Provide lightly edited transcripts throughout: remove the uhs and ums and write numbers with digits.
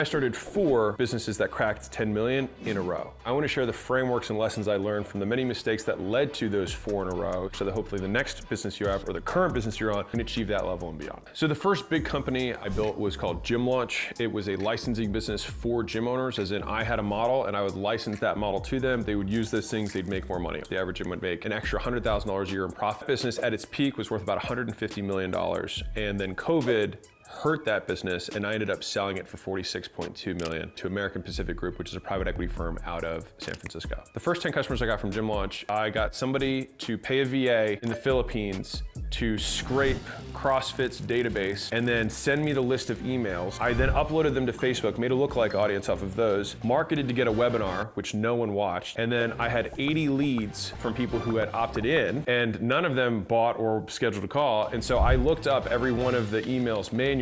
I started 4 businesses that cracked 10 million in a row. I want to share the frameworks and lessons I learned from the many mistakes that led to those 4 in a row, so that hopefully the next business you have or the current business you're on can achieve that level and beyond. So the first big company I built was called Gym Launch. It was a licensing business for gym owners, as in I had a model and I would license that model to them. They would use those things, they'd make more money. The average gym would make an extra $100,000 a year in profit. Business at its peak was worth about $150 million. And then COVID hurt that business, and I ended up selling it for $46.2 million to American Pacific Group, which is a private equity firm out of San Francisco. The first 10 customers I got from Gym Launch, I got somebody to pay a VA in the Philippines to scrape CrossFit's database and then send me the list of emails. I then uploaded them to Facebook, made a lookalike audience off of those, marketed to get a webinar, which no one watched, and then I had 80 leads from people who had opted in, and none of them bought or scheduled a call. And so I looked up every one of the emails manually,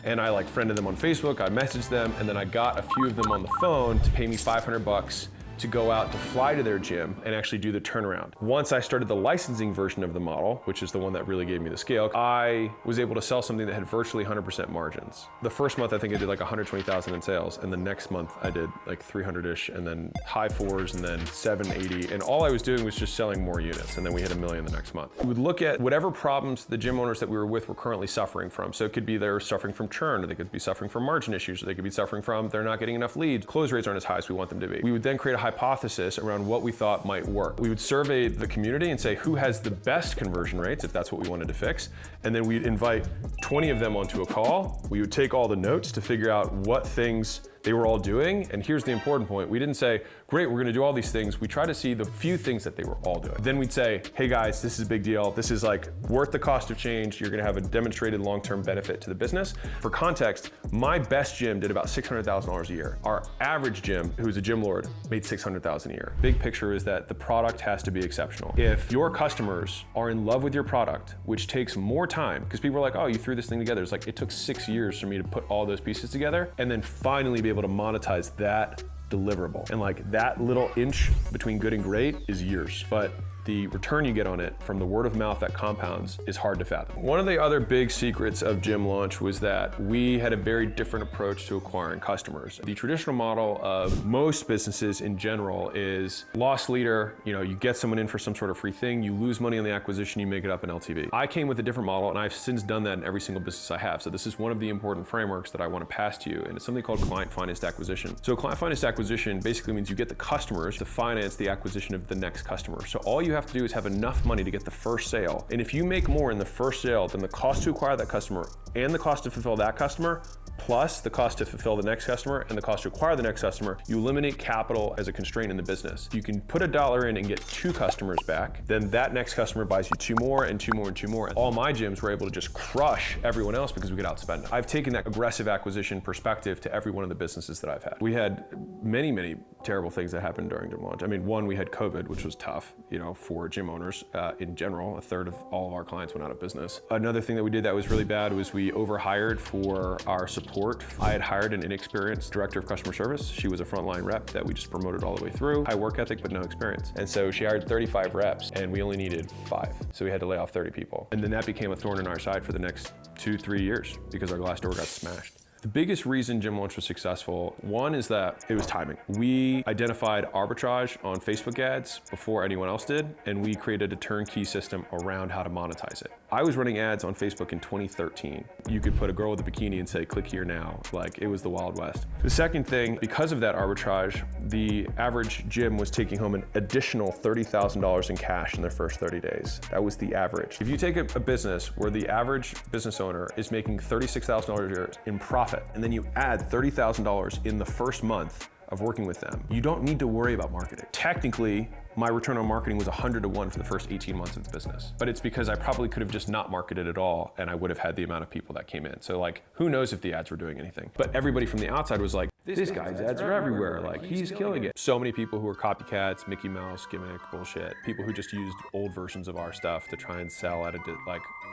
and I friended them on Facebook, I messaged them, and then I got a few of them on the phone to pay me $500 to go out to fly to their gym and actually do the turnaround. Once I started the licensing version of the model, which is the one that really gave me the scale, I was able to sell something that had virtually 100% margins. The first month I think I did like 120,000 in sales, and the next month I did like 300-ish, and then high 4s, and then 780, and all I was doing was just selling more units, and then we hit $1 million the next month. We would look at whatever problems the gym owners that we were with were currently suffering from. So it could be they're suffering from churn, or they could be suffering from margin issues, or they could be suffering from they're not getting enough leads. Close rates aren't as high as we want them to be. We would then create a hypothesis around what we thought might work. We would survey the community and say who has the best conversion rates, if that's what we wanted to fix, and then we'd invite 20 of them onto a call. We would take all the notes to figure out what things they were all doing, and here's the important point. We didn't say, great, we're gonna do all these things. We try to see the few things that they were all doing. Then we'd say, hey guys, this is a big deal. This is worth the cost of change. You're gonna have a demonstrated long-term benefit to the business. For context, my best gym did about $600,000 a year. Our average gym, who's a gym lord, made $600,000 a year. Big picture is that the product has to be exceptional. If your customers are in love with your product, which takes more time, because people are like, oh, you threw this thing together. It's it took 6 years for me to put all those pieces together and then finally be able to monetize that deliverable. And that little inch between good and great is years. But the return you get on it from the word of mouth that compounds is hard to fathom. One of the other big secrets of Gym Launch was that we had a very different approach to acquiring customers. The traditional model of most businesses in general is loss leader, you get someone in for some sort of free thing, you lose money on the acquisition, you make it up in LTV. I came with a different model, and I've since done that in every single business I have. So this is one of the important frameworks that I want to pass to you, and it's something called client financed acquisition. So client financed acquisition basically means you get the customers to finance the acquisition of the next customer. So all you have to do is have enough money to get the first sale. And if you make more in the first sale than the cost to acquire that customer and the cost to fulfill that customer, plus the cost to fulfill the next customer and the cost to acquire the next customer, you eliminate capital as a constraint in the business. You can put $1 in and get 2 customers back, then that next customer buys you 2 more and 2 more and 2 more. All my gyms were able to just crush everyone else because we could outspend them. I've taken that aggressive acquisition perspective to every one of the businesses that I've had. We had many, many terrible things that happened during Gym Launch. I mean, one, we had COVID, which was tough, for gym owners in general. 1/3 of all of our clients went out of business. Another thing that we did that was really bad was we overhired for our support. I had hired an inexperienced director of customer service. She was a frontline rep that we just promoted all the way through. High work ethic, but no experience. And so she hired 35 reps, and we only needed 5. So we had to lay off 30 people. And then that became a thorn in our side for the next 2-3 years because our glass door got smashed. The biggest reason Gym Launch was successful, one is that it was timing. We identified arbitrage on Facebook ads before anyone else did, and we created a turnkey system around how to monetize it. I was running ads on Facebook in 2013. You could put a girl with a bikini and say, click here now. It was the Wild West. The second thing, because of that arbitrage, the average gym was taking home an additional $30,000 in cash in their first 30 days. That was the average. If you take a business where the average business owner is making $36,000 a year in profit, and then you add $30,000 in the first month of working with them, you don't need to worry about marketing. Technically, my return on marketing was 100 to 1 for the first 18 months of the business. But it's because I probably could have just not marketed at all, and I would have had the amount of people that came in. So who knows if the ads were doing anything. But everybody from the outside was like, this guy's ads are everywhere. He's killing it. So many people who were copycats, Mickey Mouse, gimmick, bullshit. People who just used old versions of our stuff to try and sell at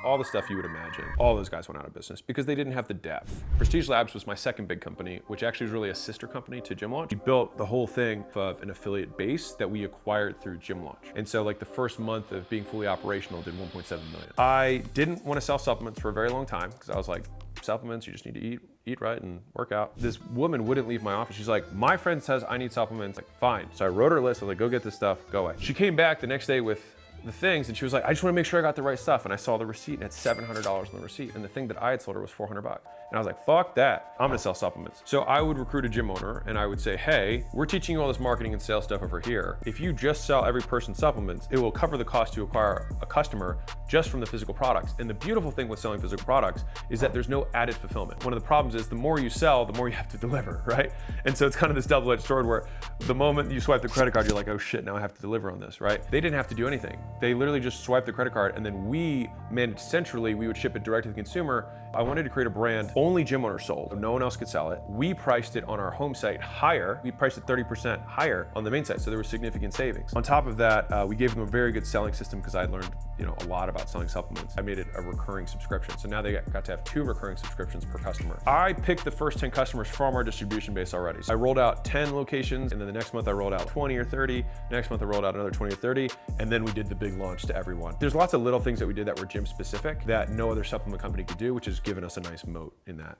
all the stuff you would imagine. All those guys went out of business because they didn't have the depth. Prestige Labs was my second big company, which actually is really a sister company to Gym Launch. We built the whole thing of an affiliate base that we acquired through Gym Launch. And so the first month of being fully operational did 1.7 million. I didn't want to sell supplements for a very long time because I was like, supplements, you just need to eat right and work out. This woman wouldn't leave my office. She's like, my friend says I need supplements. Like, fine. So I wrote her a list. I was like, go get this stuff, go away. She came back the next day with the things and she was like, I just want to make sure I got the right stuff. And I saw the receipt and it had $700 on the receipt. And the thing that I had sold her was $400. And I was like, fuck that. I'm gonna sell supplements. So I would recruit a gym owner and I would say, hey, we're teaching you all this marketing and sales stuff over here. If you just sell every person supplements, it will cover the cost to acquire a customer just from the physical products. And the beautiful thing with selling physical products is that there's no added fulfillment. One of the problems is the more you sell, the more you have to deliver, right? And so it's kind of this double-edged sword where the moment you swipe the credit card, you're like, oh shit, now I have to deliver on this, right? They didn't have to do anything. They literally just swiped the credit card and then we managed centrally, we would ship it direct to the consumer. I wanted to create a brand only gym owners sold. No one else could sell it. We priced it on our home site higher. We priced it 30% higher on the main site, so there was significant savings. On top of that, we gave them a very good selling system because I learned a lot about selling supplements. I made it a recurring subscription. So now they got to have 2 recurring subscriptions per customer. I picked the first 10 customers from our distribution base already. So I rolled out 10 locations and then the next month I rolled out 20 or 30. Next month I rolled out another 20 or 30. And then we did the big launch to everyone. There's lots of little things that we did that were gym specific that no other supplement company could do, which has given us a nice moat in that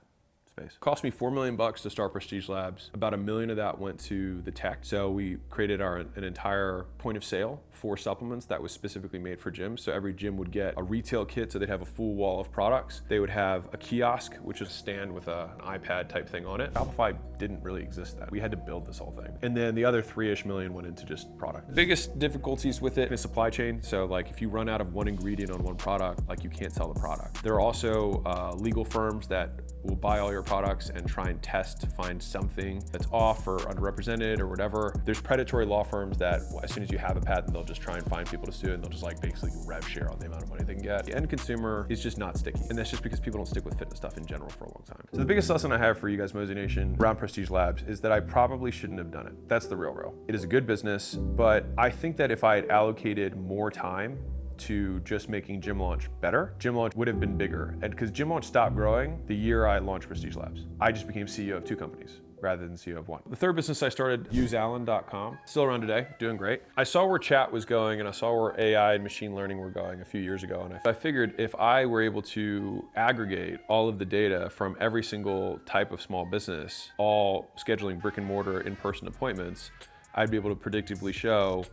space. It cost me $4 million to start Prestige Labs. About $1 million of that went to the tech. So we created an entire point of sale for supplements that was specifically made for gyms. So every gym would get a retail kit, so they'd have a full wall of products. They would have a kiosk, which is a stand with an iPad type thing on it. Shopify didn't really exist that. We had to build this whole thing. And then the other $3-ish million went into just product. Biggest difficulties with it is supply chain. So like if you run out of one ingredient on one product, like you can't sell the product. There are also legal firms that will buy all your products and try and test to find something that's off or underrepresented or whatever. There's predatory law firms that as soon as you have a patent, they'll just try and find people to sue and they'll just like basically rev share on the amount of money they can get. The end consumer is just not sticky. And that's just because people don't stick with fitness stuff in general for a long time. So the biggest lesson I have for you guys, Mosey Nation, around Prestige Labs is that I probably shouldn't have done it. That's the real. It is a good business, but I think that if I had allocated more time to just making Gym Launch better, Gym Launch would have been bigger. And because Gym Launch stopped growing the year I launched Prestige Labs. I just became CEO of 2 companies rather than CEO of 1. The third business I started, UseAlan.com, still around today, doing great. I saw where chat was going and I saw where AI and machine learning were going a few years ago. And I figured if I were able to aggregate all of the data from every single type of small business, all scheduling brick and mortar in-person appointments, I'd be able to predictively show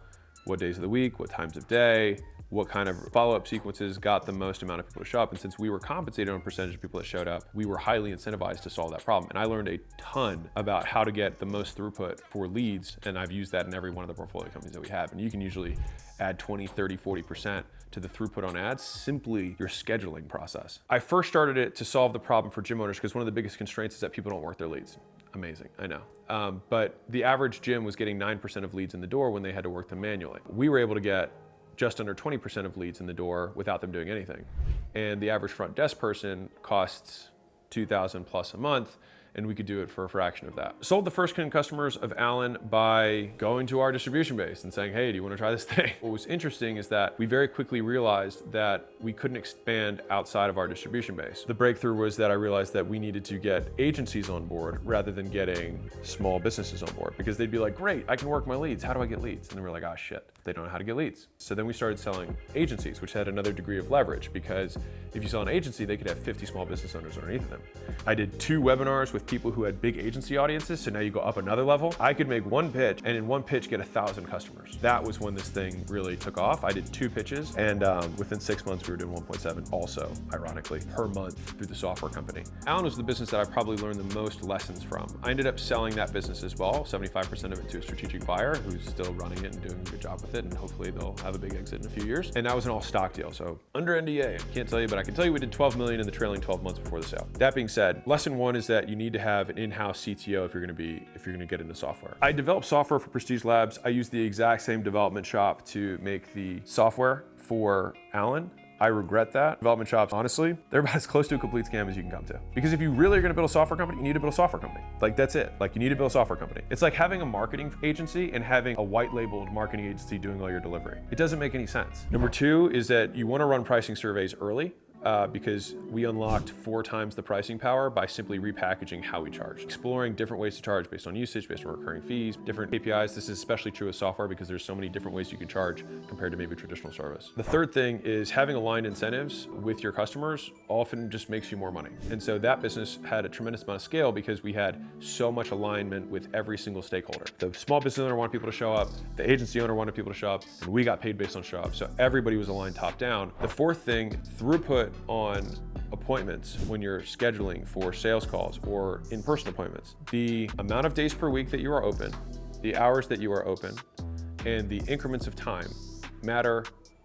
what days of the week, what times of day, what kind of follow-up sequences got the most amount of people to show up. And since we were compensated on a percentage of people that showed up, we were highly incentivized to solve that problem. And I learned a ton about how to get the most throughput for leads. And I've used that in every one of the portfolio companies that we have. And you can usually add 20, 30, 40% to the throughput on ads, simply your scheduling process. I first started it to solve the problem for gym owners because one of the biggest constraints is that people don't work their leads. Amazing, I know. But the average gym was getting 9% of leads in the door when they had to work them manually. We were able to get just under 20% of leads in the door without them doing anything. And the average front desk person costs $2,000 plus a month, and we could do it for a fraction of that. Sold the first 10 customers of Alan by going to our distribution base and saying, hey, do you want to try this thing? What was interesting is that we very quickly realized that we couldn't expand outside of our distribution base. The breakthrough was that I realized that we needed to get agencies on board rather than getting small businesses on board, because they'd be like, great, I can work my leads. How do I get leads? And then we're like, oh shit, they don't know how to get leads. So then we started selling agencies, which had another degree of leverage, because if you sell an agency, they could have 50 small business owners underneath them. I did 2 webinars with people who had big agency audiences, so now you go up another level. I could make 1 pitch and in 1 pitch get 1,000 customers. That was when this thing really took off. I did 2 pitches and within 6 months we were doing 1.7 also, ironically, per month through the software company. Alan was the business that I probably learned the most lessons from. I ended up selling that business as well, 75% of it to a strategic buyer who's still running it and doing a good job with it, and hopefully they'll have a big exit in a few years. And that was an all stock deal, so under NDA, I can't tell you, but I can tell you we did 12 million in the trailing 12 months before the sale. That being said, lesson 1 is that you need to have an in-house CTO if you're gonna get into software. I developed software for Prestige Labs. I used the exact same development shop to make the software for Alan. I regret that. Development shops, honestly, they're about as close to a complete scam as you can come to. Because if you really are gonna build a software company, you need to build a software company. Like, that's it. Like, you need to build a software company. It's like having a marketing agency and having a white labeled marketing agency doing all your delivery. It doesn't make any sense. Number 2 is that you wanna run pricing surveys early. because we unlocked 4 times the pricing power by simply repackaging how we charge. Exploring different ways to charge based on usage, based on recurring fees, different KPIs. This is especially true with software because there's so many different ways you can charge compared to maybe traditional service. The third thing is having aligned incentives with your customers often just makes you more money. And so that business had a tremendous amount of scale because we had so much alignment with every single stakeholder. The small business owner wanted people to show up, the agency owner wanted people to show up, and we got paid based on show up. So everybody was aligned top down. The fourth thing, throughput on appointments when you're scheduling for sales calls or in-person appointments. The amount of days per week that you are open, the hours that you are open, and the increments of time matter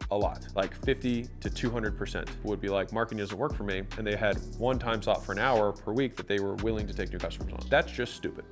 a lot, like 50 to 200% would be like, marketing doesn't work for me, and they had one time slot for an hour per week that they were willing to take new customers on. That's just stupid.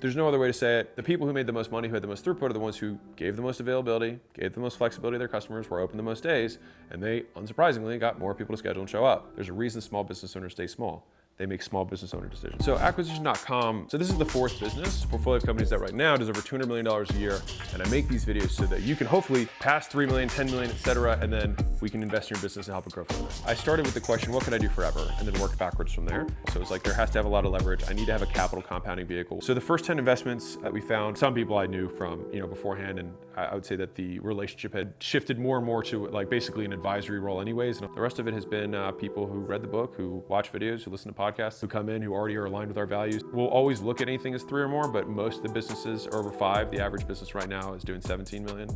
There's no other way to say it. The people who made the most money, who had the most throughput, are the ones who gave the most availability, gave the most flexibility to their customers, were open the most days, and they, unsurprisingly, got more people to schedule and show up. There's a reason small business owners stay small. They make small business owner decisions. So acquisition.com, so this is the fourth business, portfolio of companies that right now does over $200 million a year. And I make these videos so that you can hopefully pass 3 million, 10 million, et cetera, and then we can invest in your business and help it grow further. I started with the question, what can I do forever? And then worked backwards from there. So it's like, there has to have a lot of leverage. I need to have a capital compounding vehicle. So the first 10 investments that we found, some people I knew from, beforehand, and I would say that the relationship had shifted more and more to like basically an advisory role anyways. And the rest of it has been people who read the book, who watch videos, who listen to podcasts, who come in, who already are aligned with our values. We'll always look at anything as 3 or more, but most of the businesses are over 5. The average business right now is doing 17 million.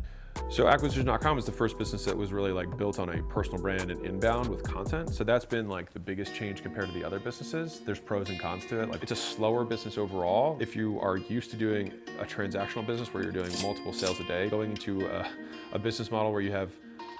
So acquisition.com is the first business that was really like built on a personal brand and inbound with content. So that's been like the biggest change compared to the other businesses. There's pros and cons to it. Like, it's a slower business overall. If you are used to doing a transactional business where you're doing multiple sales a day, going into a business model where you have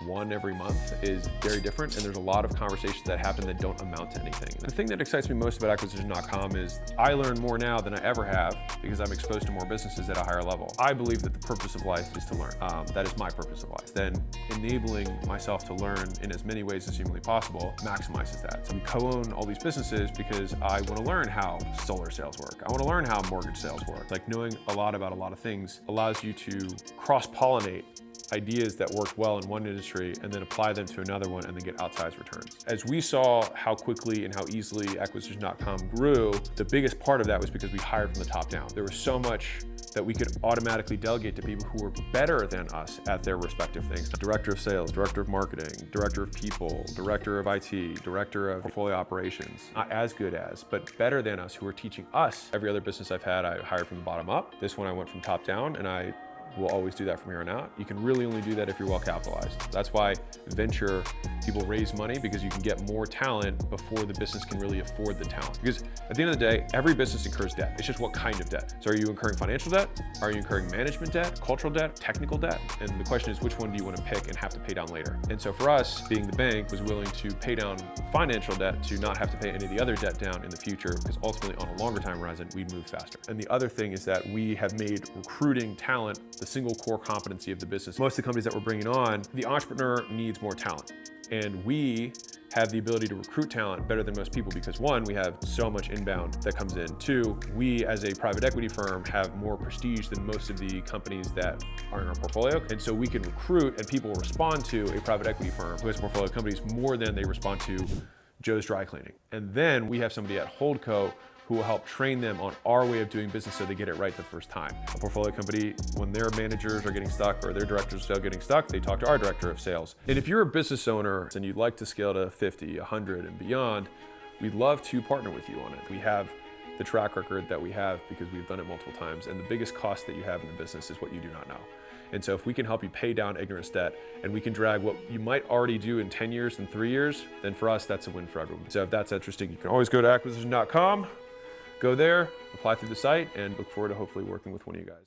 1 every month is very different, and there's a lot of conversations that happen that don't amount to anything. The thing that excites me most about acquisition.com is I learn more now than I ever have because I'm exposed to more businesses at a higher level. I believe that the purpose of life is to learn. That is my purpose of life. Then enabling myself to learn in as many ways as humanly possible maximizes that. So we co-own all these businesses because I want to learn how solar sales work. I want to learn how mortgage sales work. Like, knowing a lot about a lot of things allows you to cross-pollinate ideas that work well in one industry and then apply them to another one and then get outsized returns. As we saw how quickly and how easily acquisition.com grew, the biggest part of that was because we hired from the top down. There was so much that we could automatically delegate to people who were better than us at their respective things. Director of sales, director of marketing, director of people, director of IT, director of portfolio operations. Not as good as, but better than us, who were teaching us. Every other business I've had, I hired from the bottom up. This one I went from top down, and I will always do that from here on out. You can really only do that if you're well capitalized. That's why venture people raise money, because you can get more talent before the business can really afford the talent. Because at the end of the day, every business incurs debt. It's just what kind of debt. So are you incurring financial debt? Are you incurring management debt, cultural debt, technical debt? And the question is, which one do you want to pick and have to pay down later? And so for us, being the bank was willing to pay down financial debt to not have to pay any of the other debt down in the future, because ultimately on a longer time horizon, we'd move faster. And the other thing is that we have made recruiting talent the single core competency of the business. Most of the companies that we're bringing on, the entrepreneur needs more talent. And we have the ability to recruit talent better than most people because, 1, we have so much inbound that comes in. 2, we as a private equity firm have more prestige than most of the companies that are in our portfolio. And so we can recruit, and people respond to a private equity firm who has portfolio companies more than they respond to Joe's Dry Cleaning. And then we have somebody at Holdco who will help train them on our way of doing business so they get it right the first time. A portfolio company, when their managers are getting stuck or their directors of sales getting stuck, they talk to our director of sales. And if you're a business owner and you'd like to scale to 50, 100 and beyond, we'd love to partner with you on it. We have the track record that we have because we've done it multiple times. And the biggest cost that you have in the business is what you do not know. And so if we can help you pay down ignorance debt, and we can drag what you might already do in 10 years and 3 years, then for us, that's a win for everyone. So if that's interesting, you can always go to acquisition.com. Go there, apply through the site, and look forward to hopefully working with one of you guys.